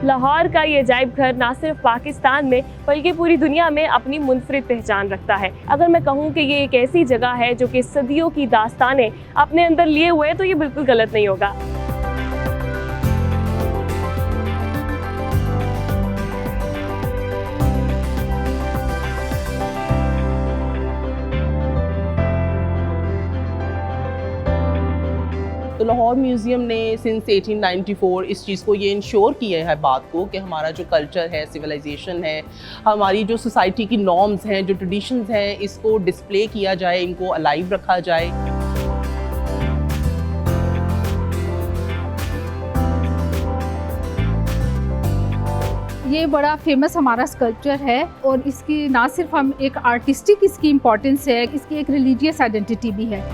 लाहौर का ये अजायब घर ना सिर्फ पाकिस्तान में बल्कि पूरी दुनिया में अपनी मुनफरिद पहचान रखता है। अगर मैं कहूँ कि ये एक ऐसी जगह है जो कि सदियों की दास्तानें अपने अंदर लिए हुए है तो ये बिल्कुल गलत नहीं होगा। तो लाहौर म्यूज़ियम ने सिंस 1894 इस चीज़ को ये इंश्योर किया है बात को कि हमारा जो कल्चर है, सिविलाइजेशन है, हमारी जो सोसाइटी की नॉर्म्स हैं, जो ट्रेडिशंस हैं, इसको डिस्प्ले किया जाए, इनको अलाइव रखा जाए। ये बड़ा फेमस हमारा स्कल्पचर है और इसकी ना सिर्फ हम एक आर्टिस्टिक इसकी इम्पोर्टेंस है, इसकी एक रिलीजियस आइडेंटिटी भी है।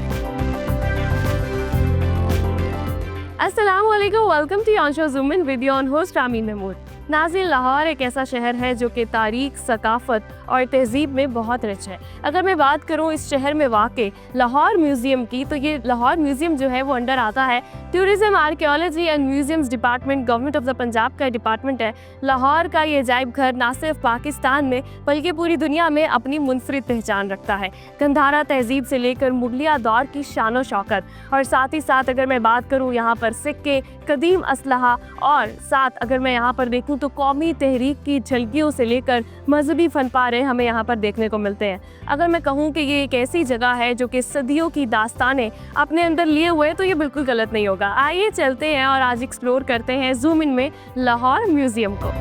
अस्सलामुअलैकुम, welcome to your show zoom in with your host Amin Mahmood. नाज़रीन, लाहौर एक ऐसा शहर है जो कि तारीख, सकाफ़त और तहज़ीब में बहुत रिच है। अगर मैं बात करूँ इस शहर में वाक़े लाहौर म्यूज़ियम की, तो ये लाहौर म्यूज़ियम जो है वो अंडर आता है tourism, archaeology and museums department, government of the Punjab का डिपार्टमेंट है। लाहौर का ये अजायब घर ना सिर्फ पाकिस्तान में बल्कि पूरी दुनिया में अपनी मुनफरिद पहचान रखता है। गंधारा तहज़ीब से लेकर मुगलिया दौर की शान शौकत, और साथ ही साथ अगर मैं बात करूँ यहाँ पर सिक्के, कदीम असलहा, और साथ अगर मैं यहाँ पर देखूँ तो कौमी तहरीक की झलकियों से लेकर मजहबी फन पारे हमें यहाँ पर देखने को मिलते हैं। अगर मैं कहूँ कि ये एक ऐसी जगह है जो कि सदियों की दास्तानें अपने अंदर लिए हुए है तो ये बिल्कुल गलत नहीं होगा। आइए चलते हैं और आज एक्सप्लोर करते हैं ज़ूम इन में लाहौर म्यूज़ियम को।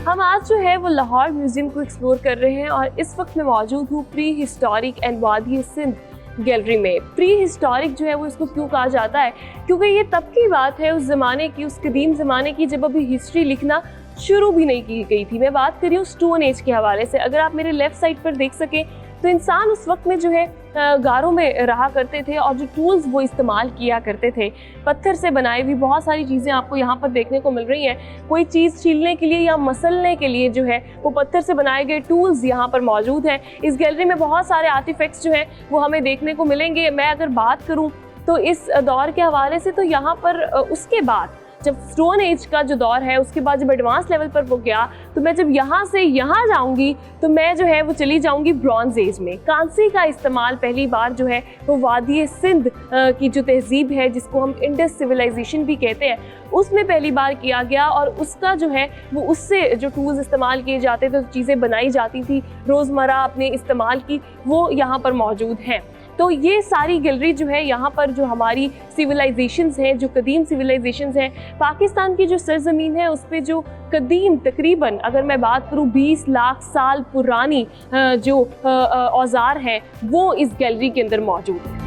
हम आज जो है वो लाहौर म्यूज़ियम को एक्सप्लोर कर रहे हैं और इस वक्त मैं मौजूद हूँ प्री हिस्टोरिक एंड वादी सिंध गैलरी में। प्री हिस्टोरिक जो है वो इसको क्यों कहा जाता है, क्योंकि ये तब की बात है, उस ज़माने की, उस कदीम ज़माने की जब अभी हिस्ट्री लिखना शुरू भी नहीं की गई थी। मैं बात कर रही हूँ स्टोन एज के हवाले से। अगर आप मेरे लेफ़्ट साइड पर देख सकें तो इंसान उस वक्त में जो है गारों में रहा करते थे और जो टूल्स वो इस्तेमाल किया करते थे, पत्थर से बनाई हुई बहुत सारी चीज़ें आपको यहाँ पर देखने को मिल रही हैं। कोई चीज़ छीलने के लिए या मसलने के लिए जो है वो पत्थर से बनाए गए टूल्स यहाँ पर मौजूद हैं। इस गैलरी में बहुत सारे आर्टिफैक्ट्स जो हैं वो हमें देखने को मिलेंगे। मैं अगर बात करूँ तो इस दौर के हवाले से तो यहाँ पर उसके बाद जब स्टोन एज का जो दौर है उसके बाद जब एडवांस लेवल पर वो गया तो मैं जब यहाँ से यहाँ जाऊँगी तो मैं जो है वो चली जाऊँगी ब्रॉन्ज एज में। कांसी का इस्तेमाल पहली बार जो है वो वादी सिंध की जो तहज़ीब है जिसको हम इंडस सिविलाइजेशन भी कहते हैं, उसमें पहली बार किया गया और उसका जो है वो उससे जो टूल्स इस्तेमाल किए जाते थे, चीज़ें बनाई जाती थी रोज़मर्रा अपने इस्तेमाल की, वो यहाँ पर मौजूद हैं। तो ये सारी गैलरी जो है यहाँ पर जो हमारी सिविलाइजेशंस हैं, जो कदीम सिविलाइजेशंस हैं, पाकिस्तान की जो सरज़मीन है उस पे जो कदीम तकरीबन अगर मैं बात करूँ 20 लाख साल पुरानी जो औज़ार हैं वो इस गैलरी के अंदर मौजूद हैं।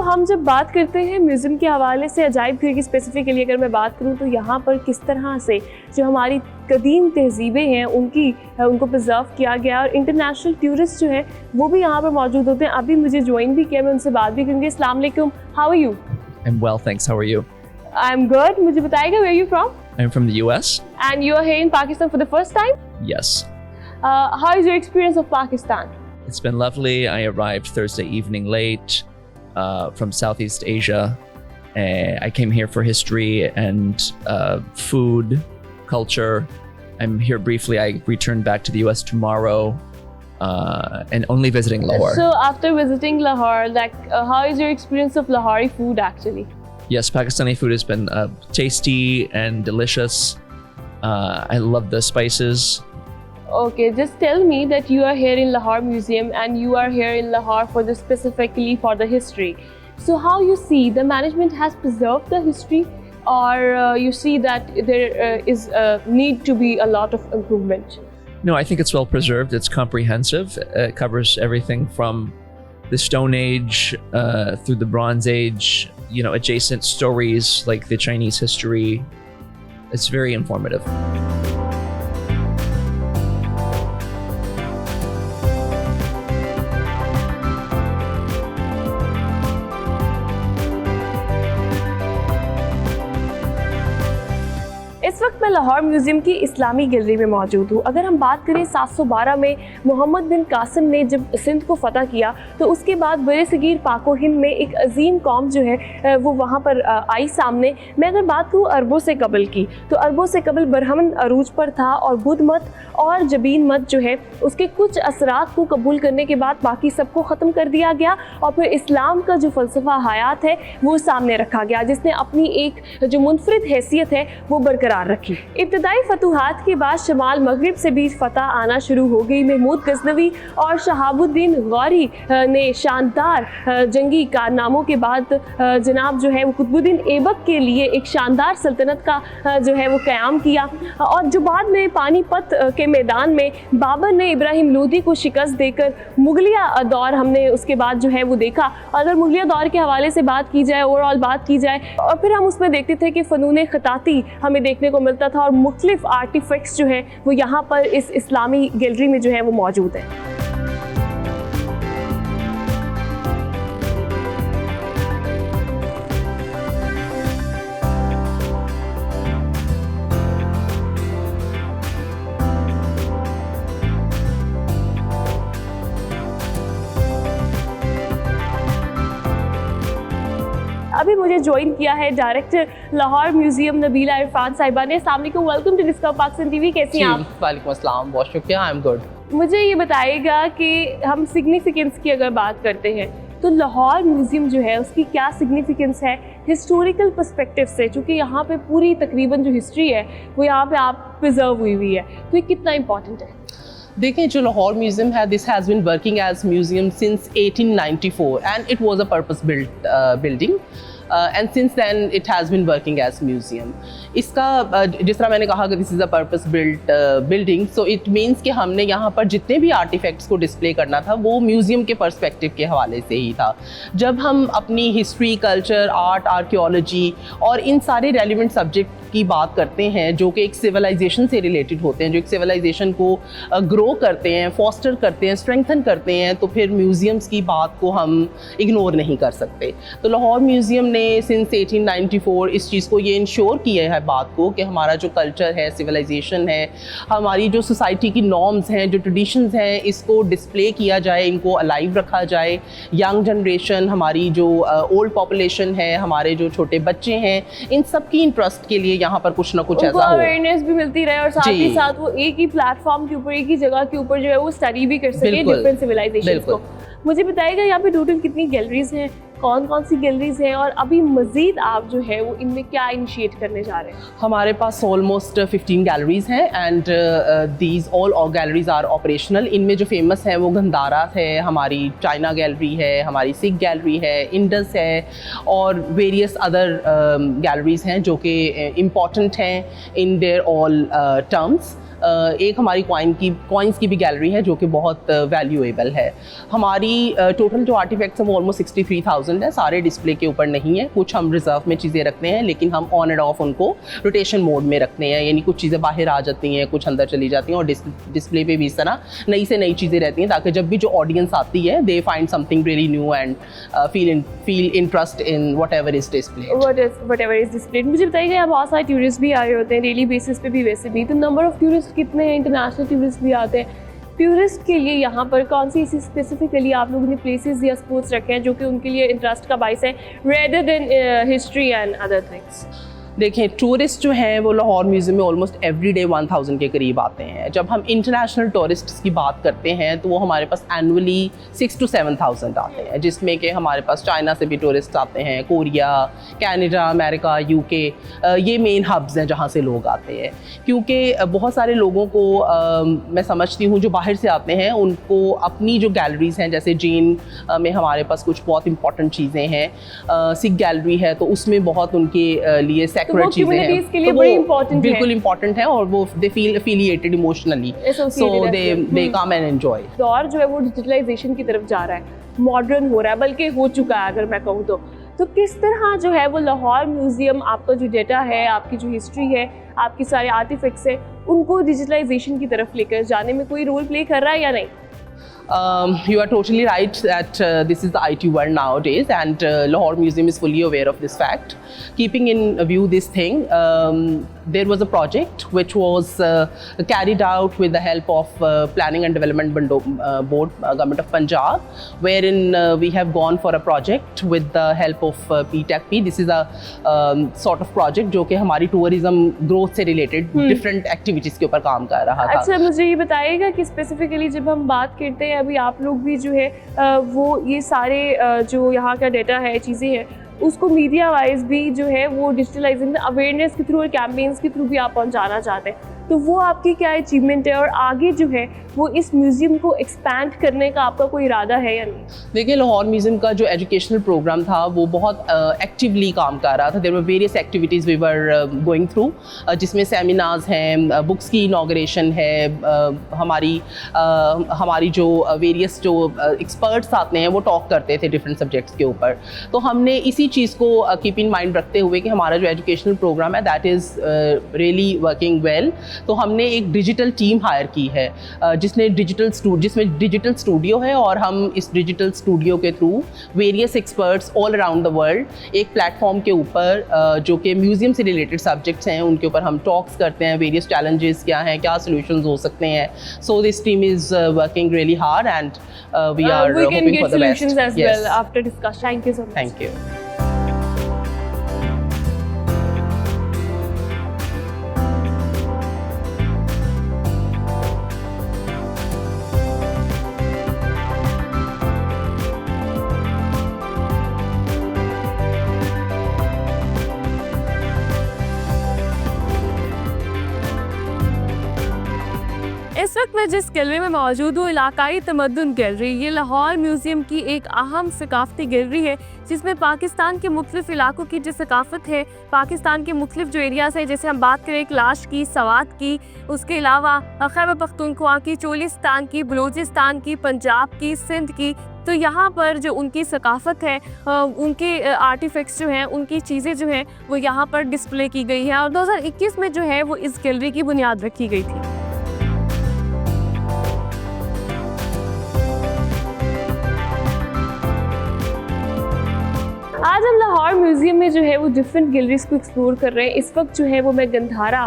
हम जब बात करते हैं म्यूज़ियम के हवाले से अजायब घर की स्पेसिफिकली अगर मैं बात करूं तो यहाँ पर किस तरह से जो हमारी कदीम तहज़ीबें हैं उनको प्रिजर्व किया गया और इंटरनेशनल टूरिस्ट जो हैं वो भी यहाँ पर मौजूद होते हैं। अभी मुझे ज्वाइन भी किया, मैं उनसे बात भी करूँगी। अस्सलाम वालेकुम, how are you? I am well, thanks, how are you? I am good. मुझे बताइएगा where you from? I am from the US. And you are here in Pakistan for the first time? Yes. How is your experience of Pakistan? It's been lovely. I arrived Thursday evening late from Southeast Asia. I came here for history and food, culture. I'm here briefly. I return back to the US tomorrow and only visiting Lahore. So after visiting Lahore, how is your experience of Lahori food actually? Yes, Pakistani food has been tasty and delicious. I love the spices. Okay, just tell me that you are here in Lahore Museum and you are here in Lahore specifically for the history. So how you see the management has preserved the history or you see that there is need to be a lot of improvement? No, I think it's well preserved. It's comprehensive. It covers everything from the Stone Age through the Bronze Age, adjacent stories like the Chinese history. It's very informative. इस वक्त मैं Lahore museum की इस्लामी gallery में मौजूद हूँ। अगर हम बात करें 712 में मोहम्मद बिन कासिम ने जब सिंध को फ़तह किया तो उसके बाद बरे-सगीर पाको हिंद में एक अजीम कौम जो है वो वहाँ पर आई सामने। मैं अगर बात करूँ अरबों से कबल की, तो अरबों से कबल बरहमन अरूज पर था और बुद्ध मत और जबीन मत जो है उसके कुछ असरात को कबूल करने के बाद बाकी सबको ख़त्म कर दिया गया और फिर इस्लाम का जो फ़लसफ़ा हयात है वो सामने रखा गया, जिसने अपनी एक जो मुनफरिद हैसियत है वो बरकरार रखी। इब्तदाई फतूहात के बाद शमाल मगरिब से भी फतह आना शुरू हो गई। महमूद गजनवी और शहाबुद्दीन गौरी ने शानदार जंगी कारनामों के बाद जनाब जो है वो कुतुबुद्दीन ऐबक के लिए एक शानदार सल्तनत का जो है वो क़याम किया और जो बाद में पानीपत के मैदान में बाबर ने इब्राहिम लोदी को शिकस्त देकर मुगलिया दौर हमने उसके बाद जो है वो देखा। अगर मुगलिया दौर के हवाले से बात की जाए, ओवरऑल बात की जाए, और फिर हम उसमें देखते थे कि फ़नून ख़ताती हमें देखने को मिलता था और मुख्तलिफ आर्टिफैक्ट्स जो हैं वो यहाँ पर इस इस्लामी गैलरी में जो है वो मौजूद हैं। अभी मुझे ज्वाइन किया है डायरेक्टर लाहौर म्यूजियम नबीला इरफान साहिबा ने। अस्सलाम वालेकुम, welcome to discover Pakistan TV. कैसी हैं आप? वालेकुम अस्सलाम, बहुत शुक्रिया, आई एम गुड। मुझे ये बताइएगा कि हम सिग्निफिकेंस की अगर बात करते हैं तो लाहौर म्यूजियम जो है उसकी क्या सिग्निफिकेंस है हिस्टोरिकल पर्सपेक्टिव से, चूँकि यहाँ पे पूरी तकरीबन जो हिस्ट्री है वो यहाँ पे आप प्रिजर्व हुई है, तो ये कितना इम्पॉर्टेंट है? देखें, जो लाहौर म्यूज़ियम है, this has been working as museum since 1894 and it was a purpose built building and since then it has been working as museum. इसका जिस तरह मैंने कहा कि this is a purpose built building, so it means कि हमने यहाँ पर जितने भी आर्टिफैक्ट्स को डिस्प्ले करना था वो म्यूज़ियम के पर्सपेक्टिव के हवाले से ही था। जब हम अपनी हिस्ट्री, कल्चर, आर्ट, आर्कियोलॉजी और इन सारे रेलिवेंट सब्जेक्ट की बात करते हैं जो कि एक सिविलाइजेशन से रिलेटेड होते हैं, जो एक सिविलाइजेशन को ग्रो करते हैं, फॉस्टर करते हैं, स्ट्रेंथन करते हैं, तो फिर म्यूज़ियम्स की बात को हम इग्नोर नहीं कर सकते। तो लाहौर म्यूज़ियम ने सिंस 1894 इस चीज़ को ये इंश्योर किया है बात को कि हमारा जो कल्चर है, सिविलाइजेशन है, हमारी जो सोसाइटी की नॉर्म्स हैं, जो ट्रेडिशंस हैं, इसको डिस्प्ले किया जाए, इनको अलाइव रखा जाए। यंग जनरेशन, हमारी जो ओल्ड पॉपुलेशन है, हमारे जो छोटे बच्चे हैं, इन सब की इंटरेस्ट के लिए यहाँ पर कुछ ना कुछ ऐसा हो, अवेयरनेस भी मिलती रहे और साथ ही साथ वो एक ही प्लेटफॉर्म के ऊपर, एक ही जगह के ऊपर जो है वो स्टडी भी कर सके डिफरेंट सिविलाइजेशंस को। मुझे बताइएगा यहाँ पे टोटल कितनी गैलरीज हैं, कौन कौन सी गैलरीज हैं और अभी मज़ीद आप जो है वो इनमें क्या इनिशिएट करने जा रहे हैं? हमारे पास ऑलमोस्ट 15 गैलरीज हैं and these all galleries are operational. इनमें जो फेमस है वो गंधारा है, हमारी चाइना गैलरी है, हमारी सिख गैलरी है, इंडस है और वेरियस अदर गैलरीज हैं जो कि इम्पॉर्टेंट हैं इन देयर ऑल टर्म्स। एक हमारी कॉइन्स की भी गैलरी है जो कि बहुत वैल्यूएबल है। हमारी टोटल जो आर्टिफैक्ट्स हैं वो ऑलमोस्ट 63,000 है। सारे डिस्प्ले के ऊपर नहीं है, कुछ हम रिजर्व में चीज़ें रखते हैं, लेकिन हम ऑन एंड ऑफ उनको रोटेशन मोड में रखते हैं, यानी कुछ चीज़ें बाहर आ जाती हैं, कुछ अंदर चली जाती हैं और डिस्प्ले पे भी इस तरह नई से नई चीज़ें रहती हैं ताकि जब भी जो ऑडियंस आती है they find something really new and feel interest in whatever is displayed. मुझे बताइएगा यहाँ बहुत सारे टूरिस्ट भी आए होते हैं डेली बेसिस पे भी, वैसे भी तो नंबर ऑफ टूरिस्ट कितने हैं? इंटरनेशनल टूरिस्ट भी आते हैं। टूरिस्ट के लिए यहाँ पर कौन सी ऐसी स्पेसिफिकली आप लोगों ने प्लेसेस या स्पॉट्स रखे हैं जो कि उनके लिए इंटरेस्ट का बाइस है rather than history and other things? देखें, टूरिस्ट जो हैं वो लाहौर म्यूज़ियम में ऑलमोस्ट एवरी डे 1000 के करीब आते हैं। जब हम इंटरनेशनल टूरिस्ट्स की बात करते हैं तो वो हमारे पास एनुअली 6 to 7,000 आते हैं, जिसमें कि हमारे पास चाइना से भी टूरिस्ट आते हैं, कोरिया, कनाडा, अमेरिका, यूके, ये मेन हब्स हैं जहाँ से लोग आते हैं। क्योंकि बहुत सारे लोगों को मैं समझती हूँ जो बाहर से आते हैं उनको अपनी जो गैलरीज़ हैं, जैसे जैन में हमारे पास कुछ बहुत इंपॉर्टेंट चीज़ें हैं, सिख गैलरी है तो उसमें बहुत उनके लिए एक्यूरेट चीजें हैं, communities के लिए तो बड़ी वो important है। बिल्कुल इंपॉर्टेंट है और वो they feel affiliated emotionally, so they come and enjoy. दौर जो है वो डिजिटलाइजेशन की तरफ जा रहा है, मॉडर्न हो रहा है, बल्कि हो चुका है अगर मैं कहूँ तो किस तरह जो है वो लाहौर म्यूजियम आपका जो डेटा है, आपकी जो हिस्ट्री है, आपकी सारे आर्टिफैक्ट्स है, उनको डिजिटलाइजेशन की तरफ लेकर जाने में कोई रोल प्ले कर रहा है या नहीं? You are totally right that this is the IT world nowadays, and Lahore Museum is fully aware of this fact. Keeping in view this thing, there was a project which was carried out with the help of Planning and Development Board, Government of Punjab, wherein we have gone for a project with the help of PTechP. This is a sort of project जो कि हमारी tourism growth से related different activities के ऊपर काम कर रहा था। अच्छा, मुझे ये बताइएगा कि स्पेसिफिकली जब हम बात करते हैं, अभी आप लोग भी जो है वो ये सारे जो यहाँ का डेटा है, चीज़ें हैं, उसको मीडिया वाइज भी जो है वो डिजिटलाइजिंग अवेयरनेस के थ्रू और कैंपेन्स के थ्रू भी आप पहुँचाना चाहते हैं, तो वो आपकी क्या अचीवमेंट है और आगे जो है वो इस म्यूज़ियम को एक्सपैंड करने का आपका कोई इरादा है या नहीं? देखिए, लाहौर म्यूज़ियम का जो एजुकेशनल प्रोग्राम था वो बहुत एक्टिवली काम कर रहा था। There were various activities we were going through, जिसमें सेमिनार्स हैं, बुक्स की इनॉग्रेशन है, हमारी जो वेरियस जो एक्सपर्ट्स आते हैं वो टॉक करते थे डिफरेंट सब्जेक्ट्स के ऊपर। तो हमने इसी चीज़ को कीप इन माइंड रखते हुए कि हमारा जो एजुकेशनल प्रोग्राम है that is really working well, तो हमने एक डिजिटल टीम हायर की है जिसमें डिजिटल स्टूडियो है, और हम इस डिजिटल स्टूडियो के through various experts all around the world एक प्लेटफॉर्म के ऊपर जो कि म्यूज़ियम से रिलेटेड सब्जेक्ट्स हैं उनके ऊपर हम टॉक्स करते हैं, वेरियस चैलेंजेस क्या हैं, क्या सोल्यूशंस हो सकते हैं। So this team is working really hard and we are hoping for the best. Yes. After discussion. Thank you so much. Thank you. इस वक्त मैं जिस गैलरी में मौजूद हूँ, इलाकाई तमद्दुन गैलरी, ये लाहौर म्यूज़ियम की एक अहम सकाफ़ती गैलरी है जिसमें पाकिस्तान के मुख्तलिफ़ इलाकों की जो सकाफ़त है, पाकिस्तान के मुख्तलिफ़ जो एरियाज़ हैं, जैसे हम बात करें क्लाश की, सवात की, उसके अलावा खैबर पख्तूनख्वा की, चोलिस्तान की, बलूचिस्तान की, पंजाब की, सिंध की, तो यहाँ पर जो उनकी सकाफ़त है, उनके आर्टिफैक्ट्स जो हैं, उनकी चीज़ें जो हैं वो यहाँ पर डिस्प्ले की गई है और 2021 में जो है वो इस गैलरी की बुनियाद रखी गई थी। आज हम लाहौर म्यूज़ियम में जो है वो डिफरेंट गैलरीज को एक्सप्लोर कर रहे हैं। इस वक्त जो है वो मैं गंधारा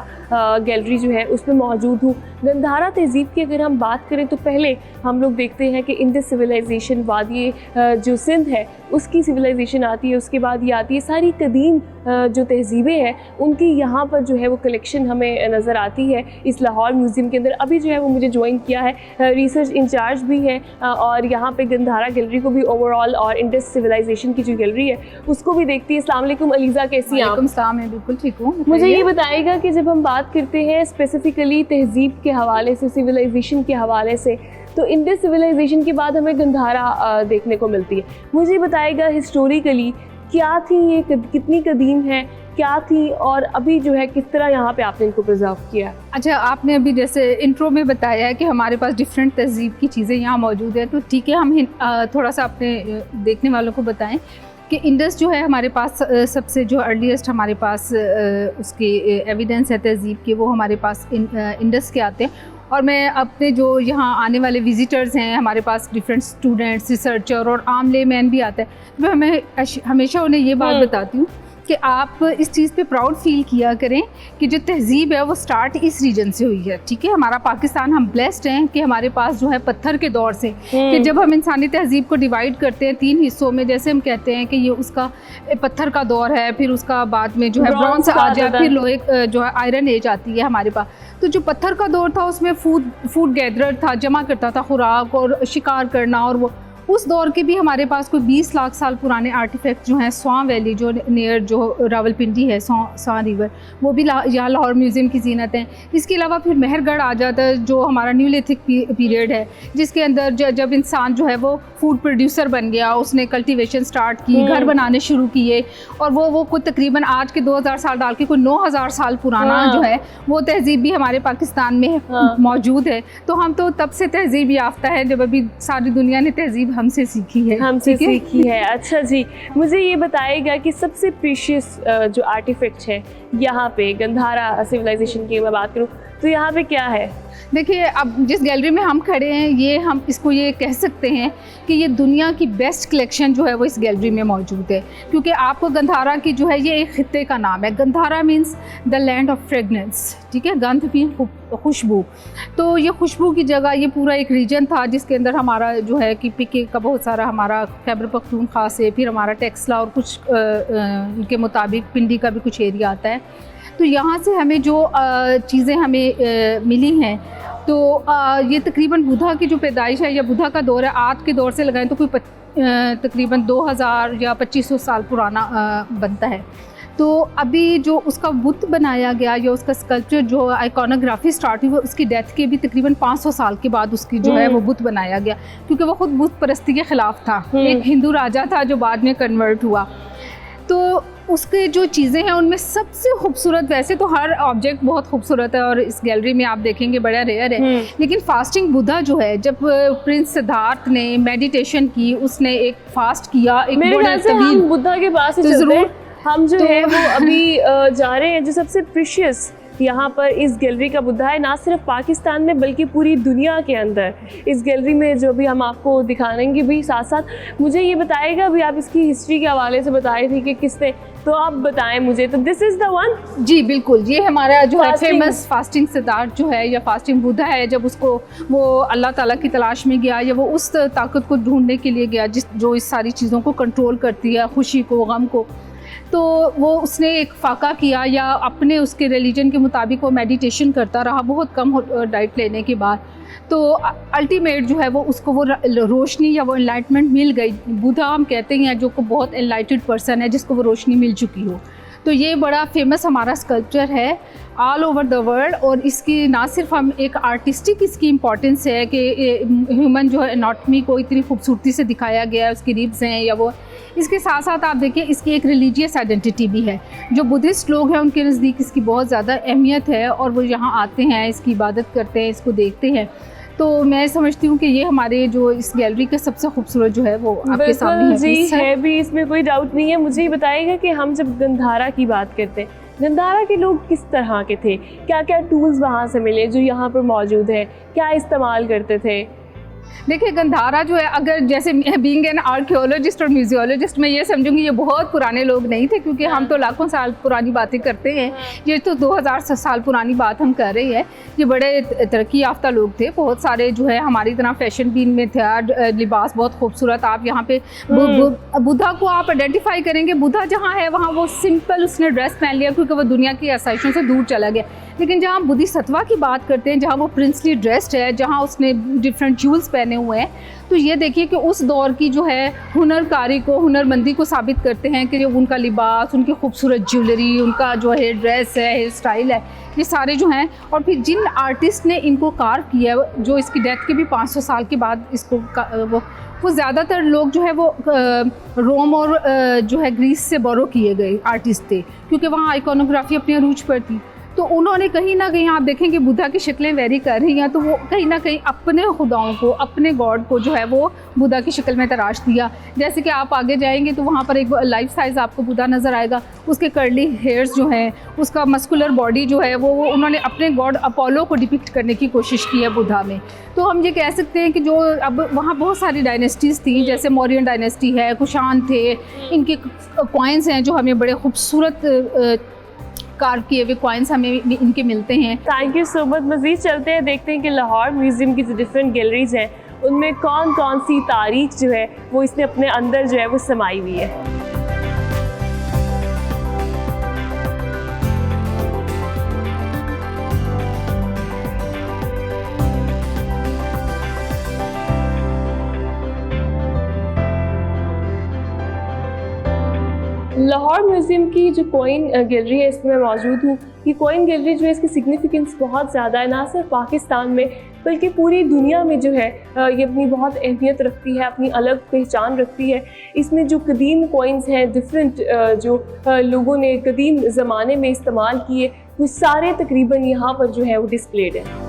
गैलरी जो है उसमें मौजूद हूँ। गंधारा तहज़ीब की अगर हम बात करें तो पहले हम लोग देखते हैं कि इंडस सिविलाइजेशन, वादी जो सिंध है उसकी सिविलाइजेशन आती है, उसके बाद ये आती है सारी कदीम जो तहज़ीबें हैं उनकी यहाँ पर जो है वो कलेक्शन हमें नज़र आती है इस लाहौर म्यूज़ियम के अंदर। अभी जो है वो मुझे ज्वाइन किया है, रिसर्च इंचार्ज भी है और यहाँ पे गंधारा गैलरी को भी ओवरऑल और इंडस सिविलाइजेशन की जो गैलरी है उसको भी देखती है। अस्सलाम वालेकुम अलीज़ा, कैसी हैं आप? मैं बिल्कुल ठीक हूँ। मुझे ये बताइएगा कि जब हम बात करते हैं स्पेसिफिकली तहज़ीब के हवाले से, सिविलाइजेशन के हवाले से, तो इंडस सिविलाइजेशन के बाद हमें गंधारा देखने को मिलती है। मुझे बताइएगा हिस्टोरिकली क्या थी ये, कितनी कदीम है, क्या थी और अभी जो है किस तरह यहाँ पे आपने इनको प्रिजर्व किया? अच्छा, आपने अभी जैसे इंट्रो में बताया है कि हमारे पास डिफरेंट तहज़ीब की चीज़ें यहाँ मौजूद है, तो ठीक है हम थोड़ा सा अपने देखने वालों को बताएं कि इंडस जो है हमारे पास सबसे जो अर्लीस्ट हमारे पास उसकी एविडेंस है तहज़ीब की, वो हमारे पास इंडस के आते हैं। और मैं अपने जो यहाँ आने वाले विज़िटर्स हैं, हमारे पास डिफरेंट स्टूडेंट्स, रिसर्चर और आम लेमैन भी आते हैं, मैं हमेशा उन्हें ये बात बताती हूँ कि आप इस चीज़ पे प्राउड फील किया करें कि जो तहज़ीब है वो स्टार्ट इस रीजन से हुई है। ठीक है, हमारा पाकिस्तान, हम ब्लेस्ड हैं कि हमारे पास जो है पत्थर के दौर से, कि जब हम इंसानी तहज़ीब को डिवाइड करते हैं 3 हिस्सों में, जैसे हम कहते हैं कि ये उसका पत्थर का दौर है, फिर उसका बाद में जो है ब्रॉन्ज आ जाए, फिर लोहे जो है आयरन एज आती है हमारे पास। तो जो पत्थर का दौर था उसमें फूड गैदरर था, जमा करता था खुराक और शिकार करना, और वो उस दौर के भी हमारे पास कोई 20 लाख साल पुराने आर्टिफैक्ट जो हैं स्वां वैली जो नियर जो रावलपिंडी है, स्वां रिवर, वो भी यहाँ लाहौर म्यूज़ियम की जीनत है। इसके अलावा फिर मेहरगढ़ आ जाता है जो हमारा न्यूलिथिक पीरियड है, जिसके अंदर जब इंसान जो है वो फूड प्रोड्यूसर बन गया, उसने कल्टीवेशन स्टार्ट की, घर बनाने शुरू किए, और वो कुछ तकरीबन आज के 2000 साल डाल के कोई 9000 साल पुराना जो है वो तहजीब भी हमारे पाकिस्तान में मौजूद है। तो हम तो तब से तहजीब याफ्ता है जब अभी सारी दुनिया ने तहजीब हमसे सीखी है। अच्छा जी, मुझे ये बताइएगा कि सबसे प्रीशियस जो आर्टिफैक्ट है यहाँ पे गंधारा सिविलाइजेशन की मैं बात करूँ तो यहाँ पे क्या है? देखिए, अब जिस गैलरी में हम खड़े हैं ये हम इसको ये कह सकते हैं कि ये दुनिया की बेस्ट कलेक्शन जो है वो इस गैलरी में मौजूद है, क्योंकि आपको गंधारा की जो है ये एक खित्ते का नाम है। Gandhara means the land of fragrance, ठीक है, गंध मीन खुशबू। तो ये खुशबू की जगह ये पूरा एक रीजन था जिसके अंदर हमारा जो है कि पिके का बहुत सारा हमारा खैबर पख्तूनख्वा से, फिर हमारा टेक्सला और कुछ इनके मुताबिक पिंडी का भी कुछ एरिया आता है। तो यहाँ से हमें जो चीज़ें हमें मिली हैं तो ये तकरीबन बुधा की जो पैदाइश है या बुधा का दौर है, आज के दौर से लगाएं तो कोई तकरीबन 2000 या 2500 साल पुराना बनता है। तो अभी जो उसका बुत बनाया गया या उसका स्कल्पचर जो आइकॉनोग्राफी स्टार्ट हुई वो उसकी डेथ के भी तकरीबन 500 साल के बाद उसकी जो है वो बुत बनाया गया, क्योंकि वो खुद बुत परस्ती के ख़िलाफ़ था। एक हिंदू राजा था जो बाद में कन्वर्ट हुआ। तो उसके जो चीज़ें हैं उनमें सबसे खूबसूरत, वैसे तो हर ऑब्जेक्ट बहुत खूबसूरत है और इस गैलरी में आप देखेंगे बड़ा रेयर है, लेकिन फास्टिंग बुद्धा जो है, जब प्रिंस सिद्धार्थ ने मेडिटेशन की, उसने एक फास्ट किया, एक बड़ा तवील, बुद्धा के पास ही चलते हैं हम जो है वो अभी जा रहे हैं। जो सबसे प्रीशियस यहाँ पर इस गैलरी का बुद्धा है, ना सिर्फ पाकिस्तान में बल्कि पूरी दुनिया के अंदर इस गैलरी में जो भी हम आपको दिखाएंगे भी। साथ साथ मुझे ये बताएगा अभी आप इसकी हिस्ट्री के हवाले से बता रही थी कि किसने, तो आप बताएं मुझे। तो दिस इज़ द वन। जी बिल्कुल, ये हमारा जो है फेमस फास्टिंग सिद्धार्थ जो है या फास्टिंग बुद्धा है। जब उसको वो अल्लाह ताला की तलाश में गया या वो उस ताकत को ढूंढने के लिए गया जो इस सारी चीज़ों को कंट्रोल करती है, खुशी को, गम को, तो वो उसने एक फाका किया या अपने उसके रिलीजन के मुताबिक वो मेडिटेशन करता रहा बहुत कम डाइट लेने के बाद। तो अल्टीमेट जो है वो उसको वो रोशनी या वो एनलाइटमेंट मिल गई। बुद्धा हम कहते हैं जो को बहुत एनलाइटेड पर्सन है जिसको वो रोशनी मिल चुकी हो। तो ये बड़ा फेमस हमारा स्कल्पचर है ऑल ओवर द वर्ल्ड, और इसकी ना सिर्फ हम एक आर्टिस्टिक इसकी इम्पॉर्टेंस है कि ह्यूमन जो है एनाटॉमी को इतनी खूबसूरती से दिखाया गया है, उसकी रिब्स हैं या वो, इसके साथ साथ आप देखिए इसकी एक रिलीजियस आइडेंटिटी भी है। जो बुद्धिस्ट लोग हैं उनके नज़दीक इसकी बहुत ज़्यादा अहमियत है और वो यहाँ आते हैं, इसकी इबादत करते हैं, इसको देखते हैं। तो मैं समझती हूँ कि ये हमारे जो इस गैलरी का सबसे खूबसूरत जो है वो आपके सामने जी है भी, इसमें कोई डाउट नहीं है। मुझे ये बताइएगा कि हम जब गंधारा की बात करते हैं, गंधारा के लोग किस तरह के थे, क्या क्या टूल्स वहाँ से मिले जो यहाँ पर मौजूद है, क्या इस्तेमाल करते थे? देखिए, गंधारा जो है, अगर जैसे बीइंग एन आर्कियोलॉजिस्ट और म्यूजियोलॉजिस्ट मैं ये समझूंगी ये बहुत पुराने लोग नहीं थे, क्योंकि हम तो लाखों साल पुरानी बातें करते हैं, ये तो 2000 साल पुरानी बात हम कर रहे हैं। ये बड़े तरक्की याफ्ता लोग थे, बहुत सारे जो है हमारी तरह फैशन बीन में थे, लिबास बहुत खूबसूरत। आप यहाँ पे बुद्धा को आप आइडेंटिफाई करेंगे, बुद्धा जहाँ है वहाँ वो सिंपल उसने ड्रेस पहन लिया क्योंकि वो दुनिया की आसाइशों से दूर चला गया। लेकिन जहाँ बुद्धिसत्वा की बात करते हैं, जहाँ वो प्रिंसली ड्रेस्ड है, जहाँ उसने डिफरेंट ज्यूल्स पहने हुए हैं, तो ये देखिए कि उस दौर की जो है हुनरकारी को, हुनरमंदी को साबित करते हैं कि जो उनका लिबास, उनकी खूबसूरत ज्वेलरी, उनका जो है ड्रेस है, हेयर स्टाइल है, ये सारे जो हैं। और फिर जिन आर्टिस्ट ने इनको कार्व किया है, जो इसकी डेथ के भी 500 साल के बाद इसको वो ज़्यादातर लोग जो है वो रोम और जो है ग्रीस से बोरो किए गए आर्टिस्ट थे, क्योंकि वहाँ आइकॉनोग्राफी अपनी अरूज पर थी। तो उन्होंने कहीं ना कहीं, आप देखेंगे बुद्धा की शक्लें वेरी कर रही हैं, तो वो कहीं ना कहीं अपने खुदाओं को, अपने गॉड को जो है वो बुद्धा की शक्ल में तराश दिया। जैसे कि आप आगे जाएंगे तो वहाँ पर एक लाइफ साइज़ आपको बुद्धा नज़र आएगा, उसके कर्ली हेयर्स जो हैं, उसका मस्कुलर बॉडी जो है वो उन्होंने अपने गॉड अपोलो को डिपिक्ट करने की कोशिश की है बुद्धा में। तो हम ये कह सकते हैं कि जो अब वहाँ बहुत सारी डायनेस्टीज़ थी, जैसे मौर्यन डायनेस्टी है, कुशान थे, इनके कॉइन्स हैं जो हमें बड़े खूबसूरत कार्व किए हुए कॉइन्स हमें इनके मिलते हैं। Thank you so much. मज़ीद चलते हैं, देखते हैं कि लाहौर म्यूज़ियम की जो डिफरेंट गैलरीज हैं उनमें कौन कौन सी तारीख जो है वो इसने अपने अंदर जो है वो समाई हुई है। लाहौर म्यूज़ियम की जो कॉइन गैलरी है इसमें मैं मौजूद हूँ। ये कॉइन गैलरी जो है इसकी सिग्निफिकेंस बहुत ज़्यादा है, ना सिर्फ पाकिस्तान में बल्कि पूरी दुनिया में जो है ये अपनी बहुत अहमियत रखती है, अपनी अलग पहचान रखती है। इसमें जो कदीम कॉइन्स हैं, डिफरेंट जो लोगों ने कदीम ज़माने में इस्तेमाल किए, वो सारे तकरीबन यहाँ पर जो है वो डिस्प्लेड हैं।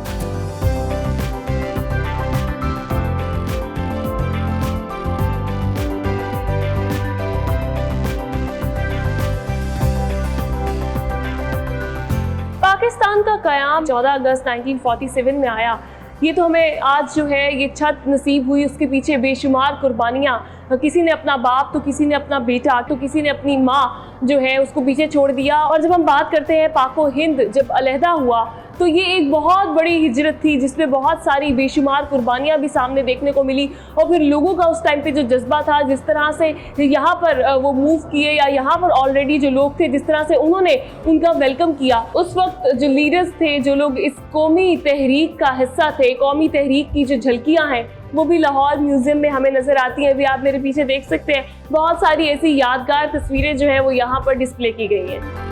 पाकिस्तान का क़याम 14 अगस्त 1947 में आया। ये तो हमें आज जो है ये छत नसीब हुई, उसके पीछे बेशुमार कुर्बानियाँ, किसी ने अपना बाप तो किसी ने अपना बेटा तो किसी ने अपनी माँ जो है उसको पीछे छोड़ दिया। और जब हम बात करते हैं पाको हिंद जब अलहदा हुआ तो ये एक बहुत बड़ी हिजरत थी जिसमें बहुत सारी बेशुमार कुर्बानियाँ भी सामने देखने को मिली। और फिर लोगों का उस टाइम पे जो जज्बा था, जिस तरह से यहाँ पर वो मूव किए या यहाँ पर ऑलरेडी जो लोग थे जिस तरह से उन्होंने उनका वेलकम किया, उस वक्त जो लीडर्स थे, जो लोग इस कौमी तहरीक का हिस्सा थे, कौमी तहरीक की जो झलकियाँ हैं वो भी लाहौर म्यूज़ियम में हमें नज़र आती हैं। अभी आप मेरे पीछे देख सकते हैं बहुत सारी ऐसी यादगार तस्वीरें जो हैं वो यहाँ पर डिस्प्ले की गई हैं।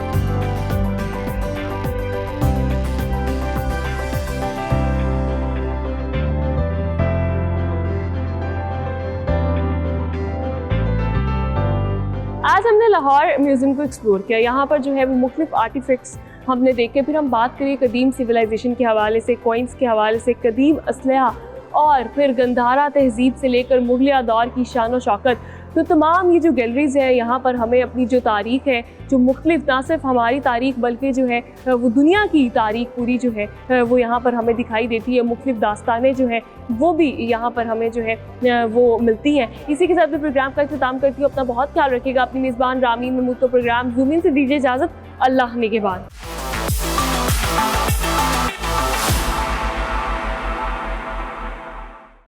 आज हमने लाहौर म्यूज़ियम को एक्सप्लोर किया। यहाँ पर जो है वो मुख्तलिफ आर्टिफैक्ट्स हमने देखे। फिर हम बात करिए कदीम सिविलाइजेशन के हवाले से, कॉइन्स के हवाले से, कदीम असलहा और फिर गंधारा तहजीब से लेकर मुगलिया दौर की शान व शौकत। तो तमाम ये जो गैलरीज़ हैं यहाँ पर हमें अपनी जो तारीख़ है, जो मुख्तलिफ ना सिर्फ हमारी तारीख़ बल्कि जो है वो दुनिया की तारीख़ पूरी जो है वो यहाँ पर हमें दिखाई देती है। मुख्तलिफ दास्तानें जो हैं वो भी यहाँ पर हमें जो है वो मिलती हैं। इसी के साथ मैं प्रोग्राम का इख्तिताम करती हूँ। अपना बहुत ख्याल रखिएगा। अपनी मेज़बान रामीन महमूद को प्रोग्राम ज़ूम इन से दीजिए इजाज़त। अल्लाह निगहबान।